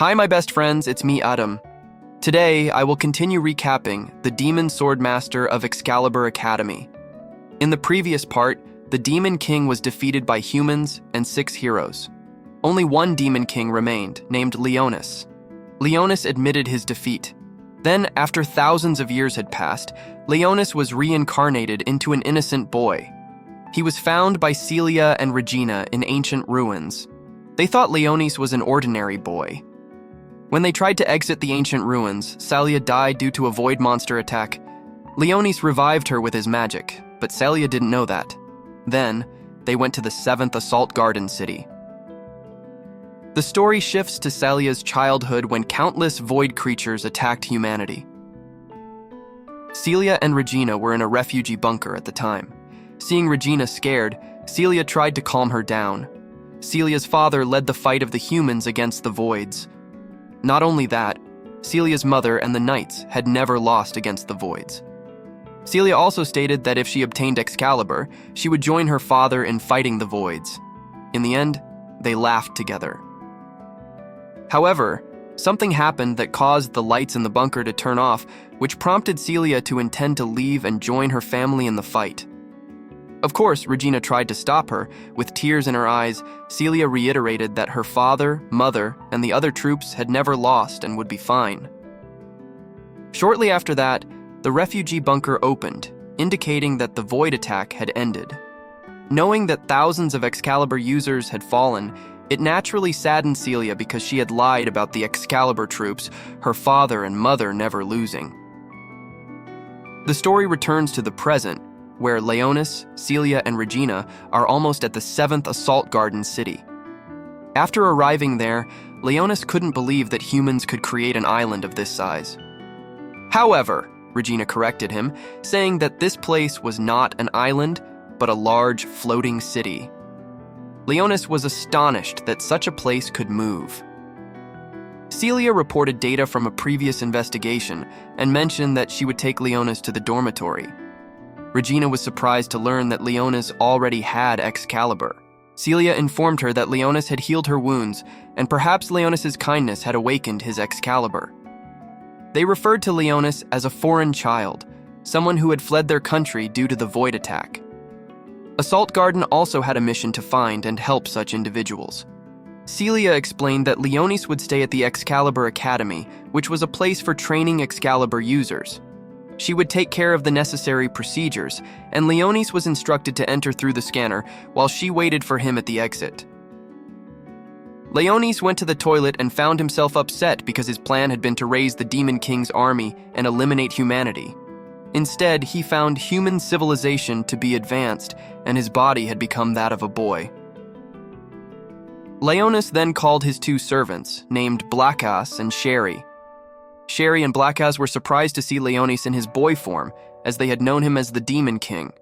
Hi, my best friends, it's me, Adam. Today, I will continue recapping the Demon Swordmaster of Excalibur Academy. In the previous part, the Demon King was defeated by humans and 6 heroes. Only one Demon King remained, named Leonis. Leonis admitted his defeat. Then, after thousands of years had passed, Leonis was reincarnated into an innocent boy. He was found by Celia and Regina in ancient ruins. They thought Leonis was an ordinary boy. When they tried to exit the ancient ruins, Celia died due to a void monster attack. Leonis revived her with his magic, but Celia didn't know that. Then, they went to the 7th Assault Garden City. The story shifts to Celia's childhood when countless void creatures attacked humanity. Celia and Regina were in a refugee bunker at the time. Seeing Regina scared, Celia tried to calm her down. Celia's father led the fight of the humans against the voids. Not only that, Celia's mother and the knights had never lost against the voids. Celia also stated that if she obtained Excalibur, she would join her father in fighting the voids. In the end, they laughed together. However, something happened that caused the lights in the bunker to turn off, which prompted Celia to intend to leave and join her family in the fight. Of course, Regina tried to stop her. With tears in her eyes, Celia reiterated that her father, mother, and the other troops had never lost and would be fine. Shortly after that, the refugee bunker opened, indicating that the void attack had ended. Knowing that thousands of Excalibur users had fallen, it naturally saddened Celia because she had lied about the Excalibur troops, her father and mother never losing. The story returns to the present, where Leonis, Celia, and Regina are almost at the 7th Assault Garden City. After arriving there, Leonis couldn't believe that humans could create an island of this size. However, Regina corrected him, saying that this place was not an island, but a large floating city. Leonis was astonished that such a place could move. Celia reported data from a previous investigation and mentioned that she would take Leonis to the dormitory. Regina was surprised to learn that Leonis already had Excalibur. Celia informed her that Leonis had healed her wounds, and perhaps Leonis's kindness had awakened his Excalibur. They referred to Leonis as a foreign child, someone who had fled their country due to the void attack. Assault Garden also had a mission to find and help such individuals. Celia explained that Leonis would stay at the Excalibur Academy, which was a place for training Excalibur users. She would take care of the necessary procedures, and Leonis was instructed to enter through the scanner while she waited for him at the exit. Leonis went to the toilet and found himself upset because his plan had been to raise the Demon King's army and eliminate humanity. Instead, he found human civilization to be advanced, and his body had become that of a boy. Leonis then called his 2 servants, named Blackass and Sherry. Sherry and Blackass were surprised to see Leonis in his boy form, as they had known him as the Demon King.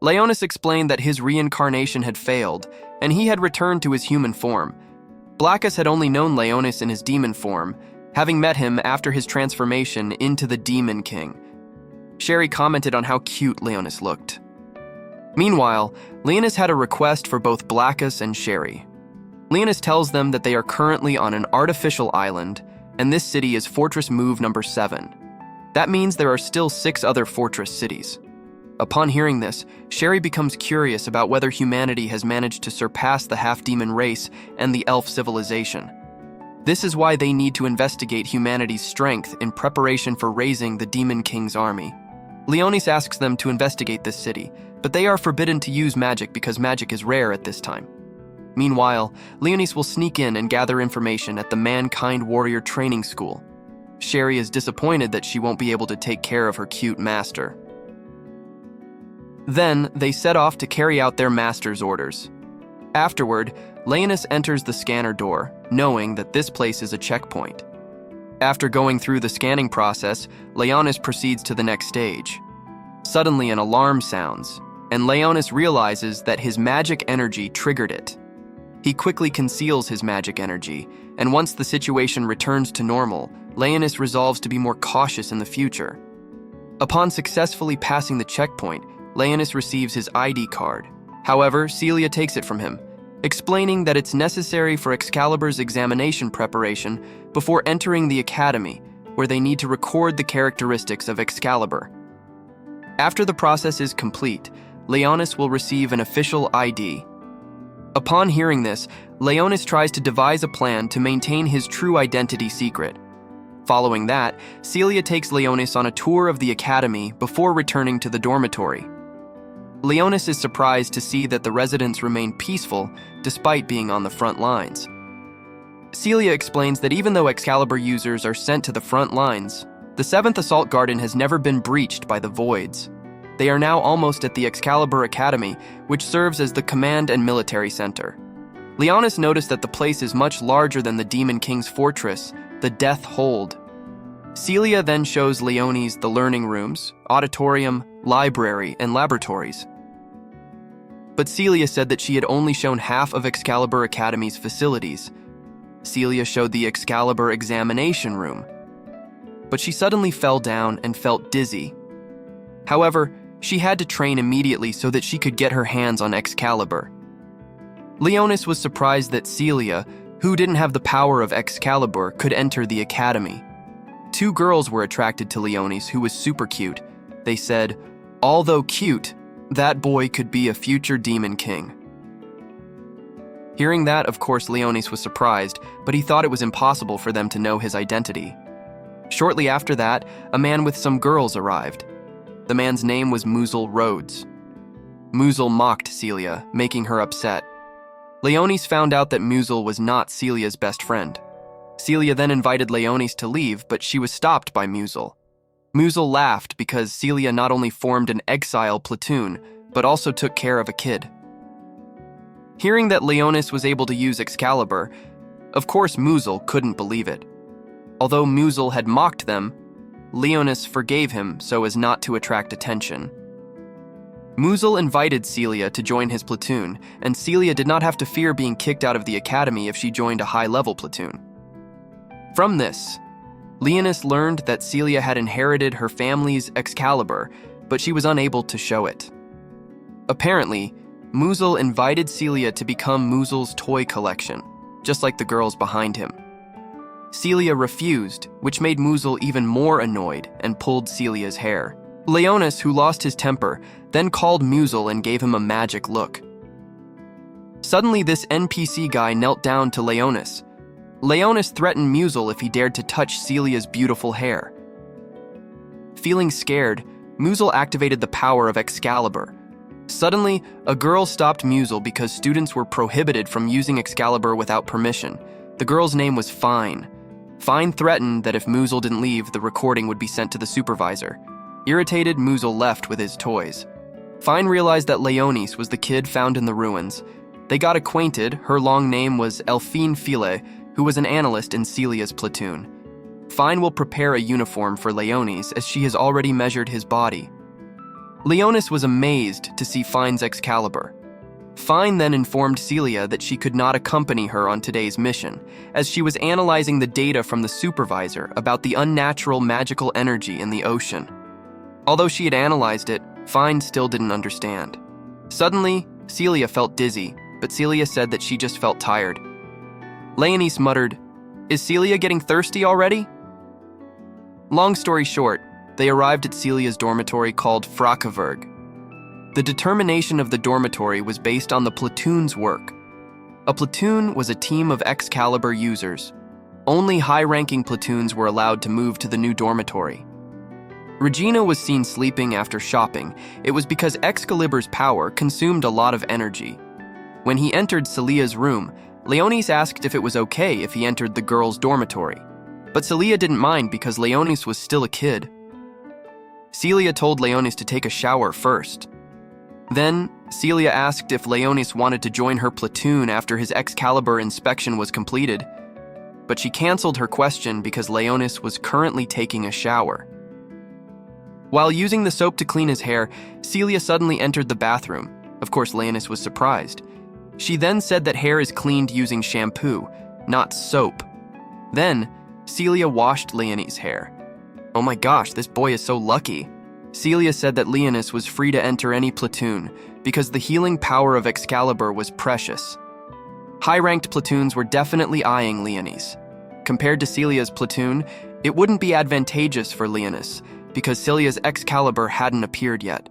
Leonis explained that his reincarnation had failed, and he had returned to his human form. Blackass had only known Leonis in his demon form, having met him after his transformation into the Demon King. Sherry commented on how cute Leonis looked. Meanwhile, Leonis had a request for both Blackass and Sherry. Leonis tells them that they are currently on an artificial island, and this city is Fortress Move number 7. That means there are still 6 other fortress cities. Upon hearing this, Sherry becomes curious about whether humanity has managed to surpass the half-demon race and the elf civilization. This is why they need to investigate humanity's strength in preparation for raising the Demon King's army. Leonis asks them to investigate this city, but they are forbidden to use magic because magic is rare at this time. Meanwhile, Leonis will sneak in and gather information at the Mankind Warrior Training School. Sherry is disappointed that she won't be able to take care of her cute master. Then, they set off to carry out their master's orders. Afterward, Leonis enters the scanner door, knowing that this place is a checkpoint. After going through the scanning process, Leonis proceeds to the next stage. Suddenly, an alarm sounds, and Leonis realizes that his magic energy triggered it. He quickly conceals his magic energy, and once the situation returns to normal, Leonis resolves to be more cautious in the future. Upon successfully passing the checkpoint, Leonis receives his ID card. However, Celia takes it from him. explaining that it's necessary for Excalibur's examination preparation before entering the academy, where they need to record the characteristics of Excalibur. After the process is complete, Leonis will receive an official ID. Upon hearing this, Leonis tries to devise a plan to maintain his true identity secret. Following that, Celia takes Leonis on a tour of the academy before returning to the dormitory. Leonis is surprised to see that the residents remain peaceful despite being on the front lines. Celia explains that even though Excalibur users are sent to the front lines, the 7th Assault Garden has never been breached by the Voids. They are now almost at the Excalibur Academy, which serves as the command and military center. Leonis noticed that the place is much larger than the Demon King's fortress, the Death Hold. Celia then shows Leonis the learning rooms, auditorium, library, and laboratories. But Celia said that she had only shown half of Excalibur Academy's facilities. Celia showed the Excalibur examination room, but she suddenly fell down and felt dizzy. However, she had to train immediately so that she could get her hands on Excalibur. Leonis was surprised that Celia, who didn't have the power of Excalibur, could enter the academy. 2 girls were attracted to Leonis, who was super cute. They said, although cute, that boy could be a future Demon King. Hearing that, of course, Leonis was surprised, but he thought it was impossible for them to know his identity. Shortly after that, a man with some girls arrived. The man's name was Muzel Rhodes. Muzel mocked Celia, making her upset. Leonis found out that Muzel was not Celia's best friend. Celia then invited Leonis to leave, but she was stopped by Muzel. Muzel laughed because Celia not only formed an exile platoon, but also took care of a kid. Hearing that Leonis was able to use Excalibur, of course Muzel couldn't believe it. Although Muzel had mocked them, Leonis forgave him so as not to attract attention. Muzel invited Celia to join his platoon, and Celia did not have to fear being kicked out of the academy if she joined a high-level platoon. From this, Leonis learned that Celia had inherited her family's Excalibur, but she was unable to show it. Apparently, Muzel invited Celia to become Muzel's toy collection, just like the girls behind him. Celia refused, which made Muzel even more annoyed and pulled Celia's hair. Leonis, who lost his temper, then called Muzel and gave him a magic look. Suddenly, this NPC guy knelt down to Leonis. Leonis threatened Muzel if he dared to touch Celia's beautiful hair. Feeling scared, Muzel activated the power of Excalibur. Suddenly, a girl stopped Muzel because students were prohibited from using Excalibur without permission. The girl's name was Fine. Fine threatened that if Muzel didn't leave, the recording would be sent to the supervisor. Irritated, Muzel left with his toys. Fine realized that Leonis was the kid found in the ruins. They got acquainted. Her long name was Elphine File, who was an analyst in Celia's platoon. Fine will prepare a uniform for Leonis as she has already measured his body. Leonis was amazed to see Fine's Excalibur. Fine then informed Celia that she could not accompany her on today's mission, as she was analyzing the data from the supervisor about the unnatural magical energy in the ocean. Although she had analyzed it, Fine still didn't understand. Suddenly, Celia felt dizzy, but Celia said that she just felt tired. Leonis muttered, "Is Celia getting thirsty already?" Long story short, they arrived at Celia's dormitory called Frakaverg. The determination of the dormitory was based on the platoon's work. A platoon was a team of Excalibur users. Only high-ranking platoons were allowed to move to the new dormitory. Regina was seen sleeping after shopping. It was because Excalibur's power consumed a lot of energy. When he entered Celia's room, Leonis asked if it was okay if he entered the girls' dormitory. But Celia didn't mind because Leonis was still a kid. Celia told Leonis to take a shower first. Then, Celia asked if Leonis wanted to join her platoon after his Excalibur inspection was completed. But she canceled her question because Leonis was currently taking a shower. While using the soap to clean his hair, Celia suddenly entered the bathroom. Of course, Leonis was surprised. She then said that hair is cleaned using shampoo, not soap. Then, Celia washed Leonis' hair. Oh my gosh, this boy is so lucky. Celia said that Leonis was free to enter any platoon because the healing power of Excalibur was precious. High-ranked platoons were definitely eyeing Leonis. Compared to Celia's platoon, it wouldn't be advantageous for Leonis, because Celia's Excalibur hadn't appeared yet.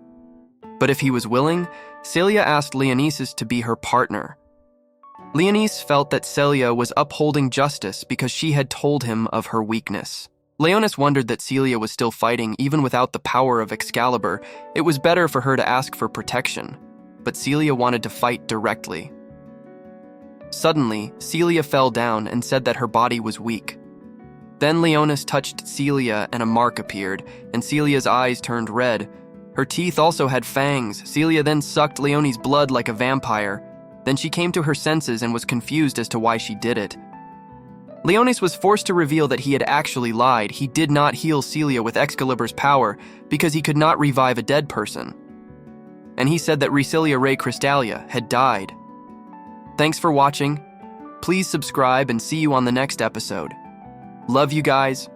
But if he was willing, Celia asked Leonisis to be her partner. Leonis felt that Celia was upholding justice because she had told him of her weakness. Leonis wondered that Celia was still fighting even without the power of Excalibur. It was better for her to ask for protection, but Celia wanted to fight directly. Suddenly, Celia fell down and said that her body was weak. Then Leonis touched Celia and a mark appeared, and Celia's eyes turned red. Her teeth also had fangs. Celia then sucked Leonis' blood like a vampire. Then she came to her senses and was confused as to why she did it. Leonis was forced to reveal that he had actually lied. He did not heal Celia with Excalibur's power because he could not revive a dead person. And he said that Recilia Ray Crystalia had died. Thanks for watching. Please subscribe and see you on the next episode. Love you guys.